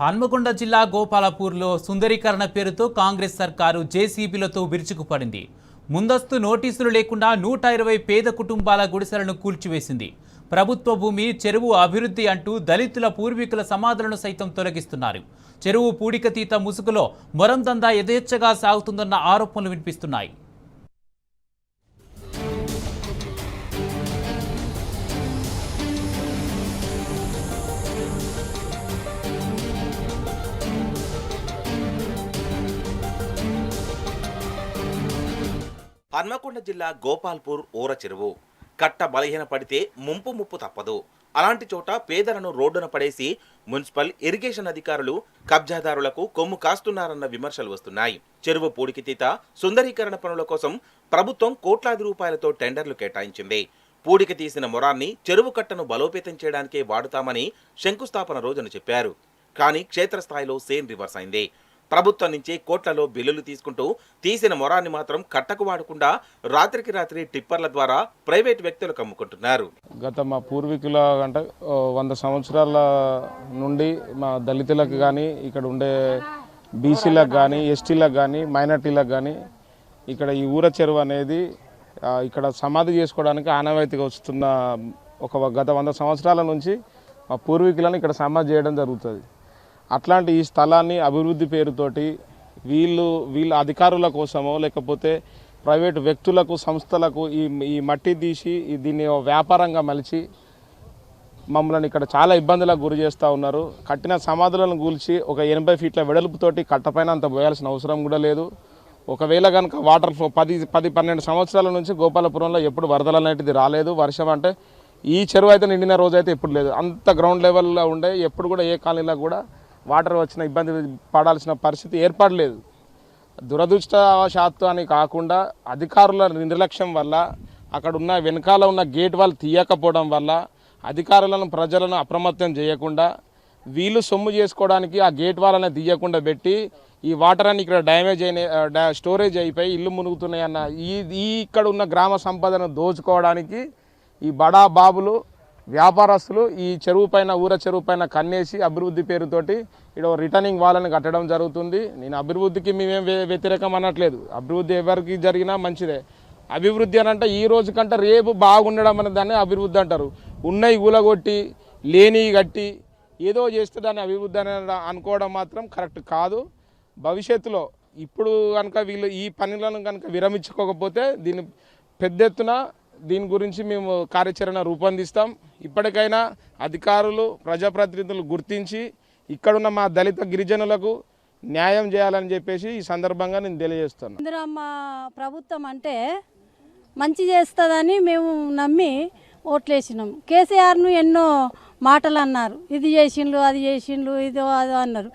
హన్మకొండ జిల్లా గోపాలపూర్లో సుందరీకరణ పేరుతో కాంగ్రెస్ సర్కారు జేసీబీలతో విరుచుకుపడింది. ముందస్తు నోటీసులు లేకుండా 120 పేద కుటుంబాల గుడిసెలను కూల్చివేసింది. ప్రభుత్వ భూమి చెరువు అభివృద్ధి అంటూ దళితుల పూర్వీకుల సమాధులను సైతం తొలగిస్తున్నారు. చెరువు పూడికతీత ముసుగులో మొరం దందా యథేచ్ఛగా సాగుతుందన్న ఆరోపణలు వినిపిస్తున్నాయి. హన్మకొండ జిల్లా గోపాల్పూర్ ఊర చెరువు కట్ట బలహీన పడితే ముప్పు తప్పదు. అలాంటి చోట పేదలను రోడ్డున పడేసి మున్సిపల్ ఇరిగేషన్ అధికారులు కబ్జాదారులకు కొమ్ము కాస్తున్నారన్న విమర్శలు వస్తున్నాయి. చెరువు పూడికితీత సుందరీకరణ పనుల కోసం ప్రభుత్వం కోట్లాది రూపాయలతో టెండర్లు కేటాయించింది. పూడికి తీసిన మొరాన్ని చెరువు కట్టను బలోపేతం చేయడానికే వాడుతామని శంకుస్థాపన రోజున చెప్పారు. కానీ క్షేత్రస్థాయిలో సేన్ రివర్స్ అయింది. ప్రభుత్వం నుంచి కోట్లలో బిల్లులు తీసుకుంటూ తీసిన మొరాన్ని మాత్రం కట్టకు వాడకుండా రాత్రికి రాత్రి టిప్పర్ల ద్వారా ప్రైవేట్ వ్యక్తులకు అమ్ముకుంటున్నారు. గత మా పూర్వీకుల అంటే 100 సంవత్సరాల నుండి మా దళితులకు కానీ ఇక్కడ ఉండే బీసీలకు కానీ ఎస్టీలకు కానీ మైనార్టీలకు కానీ ఇక్కడ ఈ ఊర చెరువు అనేది ఇక్కడ సమాధి చేసుకోవడానికి ఆనవాయితీగా వస్తున్న గత 100 సంవత్సరాల నుంచి మా పూర్వీకులను ఇక్కడ సమాధి చేయడం జరుగుతుంది. అట్లాంటి ఈ స్థలాన్ని అభివృద్ధి పేరుతోటి వీళ్ళ అధికారుల కోసమో లేకపోతే ప్రైవేటు వ్యక్తులకు సంస్థలకు ఈ మట్టి తీసి దీన్ని వ్యాపారంగా మలిచి మమ్మల్ని ఇక్కడ చాలా ఇబ్బందులకు గురి చేస్తూ ఉన్నారు. కట్టిన సమాధులను కూల్చి ఒక 80 ఫీట్ల వెడల్పుతోటి కట్టపైన అంత పోయాల్సిన అవసరం కూడా లేదు. ఒకవేళ కనుక వాటర్ ఫ్లో 10-12 సంవత్సరాల నుంచి గోపాలపురంలో ఎప్పుడు వరదలు అనేటిది రాలేదు. వర్షం అంటే ఈ చెరువు అయితే నిండిన రోజు అయితే ఎప్పుడు లేదు. అంత గ్రౌండ్ లెవెల్లో ఉండే ఎప్పుడు కూడా ఏ కాలనీలో కూడా వాటర్ వచ్చిన ఇబ్బంది పడాల్సిన పరిస్థితి ఏర్పడలేదు. దురదృష్టవశాత్తు అని కాకుండా అధికారుల నిర్లక్ష్యం వల్ల అక్కడ ఉన్న వెనకాల ఉన్న గేట్ వాళ్ళు తీయకపోవడం వల్ల అధికారులను ప్రజలను అప్రమత్తం చేయకుండా వీళ్ళు సొమ్ము చేసుకోవడానికి ఆ గేట్ వాళ్ళని తీయకుండా పెట్టి ఈ వాటర్ అని ఇక్కడ డ్యామేజ్ అయిన స్టోరేజ్ అయిపోయి ఇల్లు మునుగుతున్నాయన్న ఈ ఇక్కడ ఉన్న గ్రామ సంపదను దోచుకోవడానికి ఈ బడా బాబులు వ్యాపారస్తులు ఈ చెరువు పైన ఊర చెరువు పైన కన్నేసి అభివృద్ధి పేరుతోటి ఇక్కడ రిటర్నింగ్ వాళ్ళని కట్టడం జరుగుతుంది. నేను అభివృద్ధికి మేమేం వ్యతిరేకం అనట్లేదు. అభివృద్ధి ఎవరికి జరిగినా మంచిదే. అభివృద్ధి అని అంటే ఈ రోజు కంటే రేపు బాగుండడం అనే దాన్ని అభివృద్ధి అంటారు. ఉన్నవి ఊలగొట్టి లేని కట్టి ఏదో చేస్తే దాన్ని అభివృద్ధి అని అనుకోవడం మాత్రం కరెక్ట్ కాదు. భవిష్యత్తులో ఇప్పుడు కనుక వీళ్ళు ఈ పనులను కనుక విరమించుకోకపోతే దీన్ని పెద్ద ఎత్తున దీని గురించి మేము కార్యాచరణ రూపొందిస్తాం. ఇప్పటికైనా అధికారులు ప్రజాప్రతినిధులు గుర్తించి ఇక్కడున్న మా దళిత గిరిజనులకు న్యాయం చేయాలని చెప్పేసి ఈ సందర్భంగా నేను తెలియజేస్తున్నాను. ఇందిరమ్మ ప్రభుత్వం అంటే మంచి చేస్తుందని మేము నమ్మి ఓట్లేసినాం. కేసీఆర్ను ఎన్నో మాటలు అన్నారు. ఇది చేసిండ్రు అది చేసిండ్రు ఇదో అదో అన్నారు.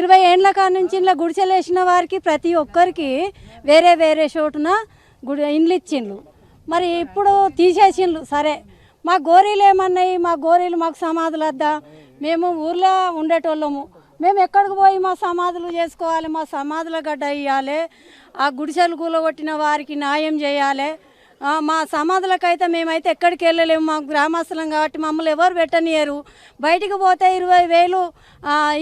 20 ఏళ్ళ కాడ నుంచి ఇలా గుడిసెలేసిన వారికి ప్రతి ఒక్కరికి వేరే వేరే చోటున ఇండ్లు ఇచ్చిండ్రు. మరి ఇప్పుడు తీసేసిండ్రు. సరే మా గోరీలు ఏమన్నాయి, మా గోరీలు మాకు సమాధులు వద్దా, మేము ఊర్లో ఉండేటోళ్ళము, మేము ఎక్కడికి పోయి మా సమాధులు చేసుకోవాలి, మా సమాధుల గడ్డ ఇవ్వాలి, ఆ గుడిసెలు కూలగొట్టిన వారికి న్యాయం చేయాలి. మా సమాధులకైతే మేమైతే ఎక్కడికి వెళ్ళలేము, మాకు గ్రామస్తులం కాబట్టి మమ్మల్ని ఎవరు పెట్టనియరు. బయటికి పోతే 20,000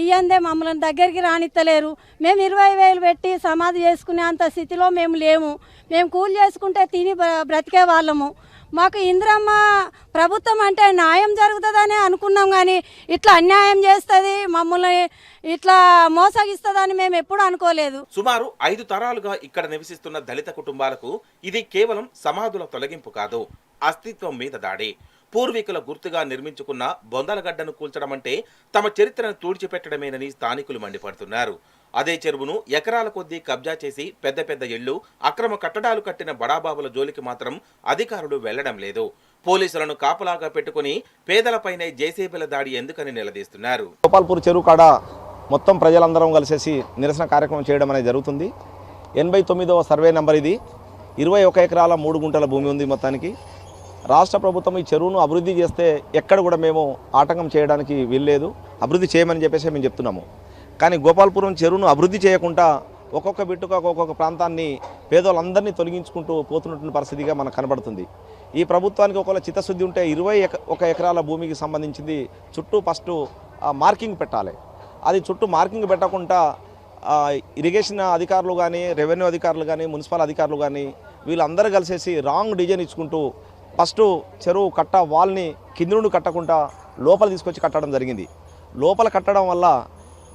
ఇయ్యందే మమ్మల్ని దగ్గరికి రానిత్తలేరు. మేము 20,000 పెట్టి సమాధి చేసుకునే అంత స్థితిలో మేము లేము. మేము కూలి చేసుకుంటే తిని బ్రతికే వాళ్ళము. మాకు ఇందిరమ్మ ప్రభుత్వం అంటే న్యాయం జరుగుతుందని అనుకున్నాం, కానీ ఇట్లా అన్యాయం చేస్తుంది, మమ్మల్ని ఇట్లా మోసగిస్తుందని మేము ఎప్పుడు అనుకోలేదు. సుమారు 5 తరాలుగా ఇక్కడ నివసిస్తున్న దళిత కుటుంబాలకు ఇది కేవలం సమాధుల తొలగింపు కాదు, అస్తిత్వం మీద దాడి. పూర్వీకుల గుర్తుగా నిర్మించుకున్న బొందలగడ్డను కూల్చడం అంటే తమ చరిత్రను తుడిచిపెట్టడమేనని స్థానికులు మండిపడుతున్నారు. అదే చెరువును ఎకరాల కొద్దీ కబ్జా చేసి పెద్ద పెద్ద ఇళ్లు, అక్రమ కట్టడాలు కట్టిన బడాబాబుల జోలికి మాత్రం అధికారులు వెళ్లడం లేదు. పోలీసులను కాపలాగా పెట్టుకుని పేదలపైనే జేసీబీల దాడి ఎందుకని నిలదీస్తున్నారు. గోపాల్పూర్ చెరువు కాడ మొత్తం ప్రజలందరం కలిసేసి నిరసన కార్యక్రమం చేయడం అనేది జరుగుతుంది. 89వ సర్వే నెంబర్ ఇది. 21 ఎకరాల 3 గుంటల భూమి ఉంది మొత్తానికి. రాష్ట్ర ప్రభుత్వం ఈ చెరువును అభివృద్ధి చేస్తే ఎక్కడ కూడా మేము ఆటంకం చేయడానికి వీల్లేదు, అభివృద్ధి చేయమని చెప్పేసి మేము చెప్తున్నాము. కానీ గోపాల్పురం చెరువును అభివృద్ధి చేయకుండా ఒక్కొక్క బిట్టుగా ఒక్కొక్క ప్రాంతాన్ని పేదోళ్ళందరినీ తొలగించుకుంటూ పోతున్నటువంటి పరిస్థితిగా మనకు కనబడుతుంది. ఈ ప్రభుత్వానికి ఒకవేళ చిత్తశుద్ధి ఉంటే 21 ఎకరాల భూమికి సంబంధించింది చుట్టూ ఫస్ట్ మార్కింగ్ పెట్టాలి. అది చుట్టూ మార్కింగ్ పెట్టకుండా ఇరిగేషన్ అధికారులు కానీ, రెవెన్యూ అధికారులు కానీ, మున్సిపల్ అధికారులు కానీ వీళ్ళందరూ కలిసేసి రాంగ్ డిజైన్ ఇచ్చుకుంటూ ఫస్ట్ చెరువు కట్ట వాల్ని కింది నుండి కట్టకుండా లోపల తీసుకొచ్చి కట్టడం జరిగింది. లోపల కట్టడం వల్ల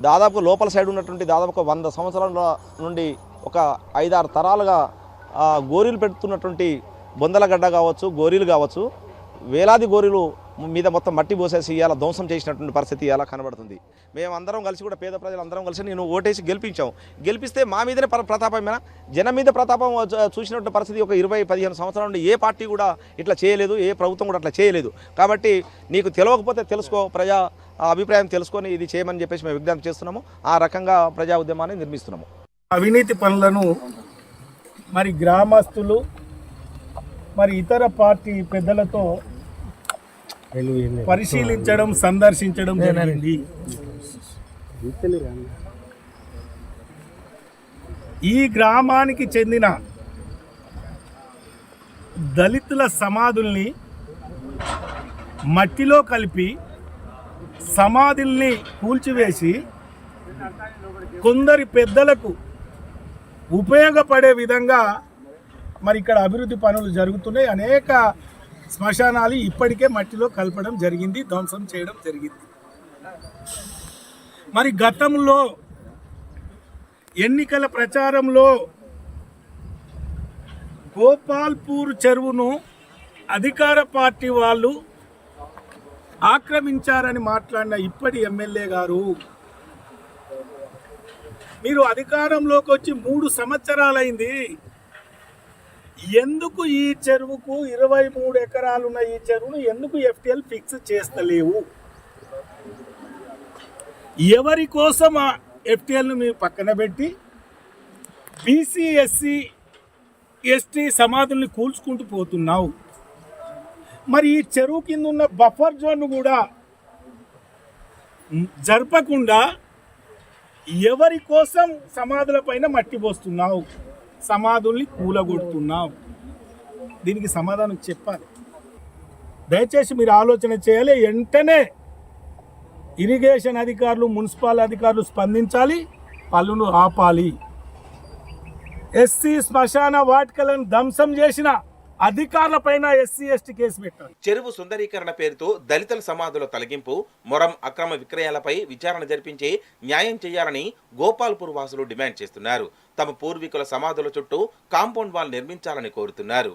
దాదాపు లోపల సైడ్ ఉన్నటువంటి దాదాపు 100 సంవత్సరాల నుండి ఒక 5-6 తరాలుగా గోరీలు పెడుతున్నటువంటి బొందలగడ్డ కావచ్చు, గోరీలు కావచ్చు, వేలాది గోరీలు మీద మొత్తం మట్టి పోసేసి ఇలా ధ్వంసం చేసినటువంటి పరిస్థితి ఇలా కనబడుతుంది. మేమందరం కలిసి కూడా పేద ప్రజలందరం కలిసి నేను ఓటేసి గెలిపిస్తే మా మీదనే ప్రతాపమేనా? జనం మీద ప్రతాపం చూసినటువంటి పరిస్థితి ఒక 20-15 సంవత్సరాల నుండి ఏ పార్టీ కూడా ఇట్లా చేయలేదు, ఏ ప్రభుత్వం కూడా అట్లా చేయలేదు. కాబట్టి నీకు తెలియకపోతే తెలుసుకో, ప్రజా అభిప్రాయం తెలుసుకొని ఇది చేయమని చెప్పేసి మేము విజ్ఞప్తి చేస్తున్నాము. ఆ రకంగా ప్రజా ఉద్యమాన్ని నిర్మిస్తున్నాము. అవినీతి పనులను మరి గ్రామస్తులు మరి ఇతర పార్టీ పెద్దలతో పరిశీలించడం, సందర్శించడం జరిగింది. ఈ గ్రామానికి చెందిన దళితుల సమాధుల్ని మట్టిలో కలిపి సమాధుల్ని కూల్చివేసి కొందరి పెద్దలకు ఉపయోగపడే విధంగా మరి ఇక్కడ అభివృద్ధి పనులు జరుగుతున్నాయి. అనేక శ్మశానాలు ఇప్పటికే మట్టిలో కలపడం జరిగింది, ధ్వంసం చేయడం జరిగింది. మరి గతంలో ఎన్నికల ప్రచారంలో గోపాల్పూర్ చెరువును అధికార పార్టీ వాళ్ళు ఆక్రమించారని మాట్లాడిన ఇప్పటి ఎమ్మెల్యే గారు, మీరు అధికారంలోకి వచ్చి 3 సంవత్సరాలైంది, ఎందుకు ఈ చెరువుకు 23 ఎకరాలున్న ఈ చెరువును ఎందుకు FTL ఫిక్స్ చేస్తలేవు? ఎవరి కోసం ఆ FTLను మీరు పక్కన పెట్టి BC SC ST సమాధుల్ని కూల్చుకుంటూ పోతున్నావు? మరి ఈ చెరువు కింద ఉన్న బఫర్ జోన్ కూడా జరపకుండా ఎవరి కోసం సమాధుల పైన మట్టి పోస్తున్నావు, సమాధుల్ని కూలగొడుతున్నావు? దీనికి సమాధానం చెప్పాలి. దయచేసి మీరు ఆలోచన చేయాలి. వెంటనే ఇరిగేషన్ అధికారులు, మున్సిపల్ అధికారులు స్పందించాలి, పనులు ఆపాలి. SC శ్మశాన వాటికలను ధ్వంసం చేసిన అధికారుల పైన SC ST కేసు పెట్టాలి. చెరువు సుందరీకరణ పేరుతో దళితుల సమాధుల తొలగింపు, మొరం అక్రమ విక్రయాలపై విచారణ జరిపించి న్యాయం చేయాలని గోపాల్పూర్ వాసులు డిమాండ్ చేస్తున్నారు. తమ పూర్వీకుల సమాధుల చుట్టూ కాంపౌండ్ వాల్ నిర్మించాలని కోరుతున్నారు.